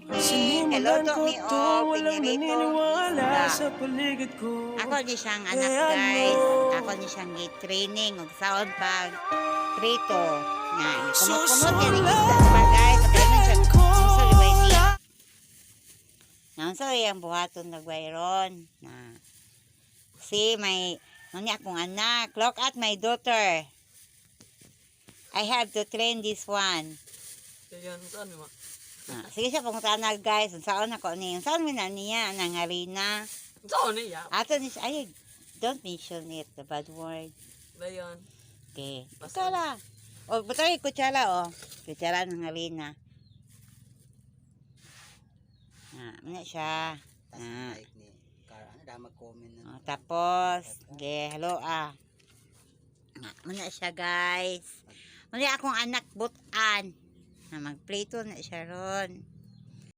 Kaluto mi o pinirito sa isda. paligid ko. Ako ni siyang anak guys. Ako ni siyang training ug saon pag prito. Nga, kumot-kumot yan ang isda pa guys. Pagkainan siya, unsa liway ni. Unsa yung buhaton nagwayron. Na, see, may, nani akong anak. Look at my daughter. I have to train this one. Ayan, saan mo? Sige siya pumunta na guys. Saan ako niya? Saan mo na niya? Nang harina. Saan niya? Ato ni siya. Ay, don't mention it. The bad word. Ayan. Okay. Kutsara. O, buta yung kutsara o. Kutsara ng harina. Muna siya. Tapos, okay, hello muna siya guys. Muna akong anak butan. Na magprito na siya ron.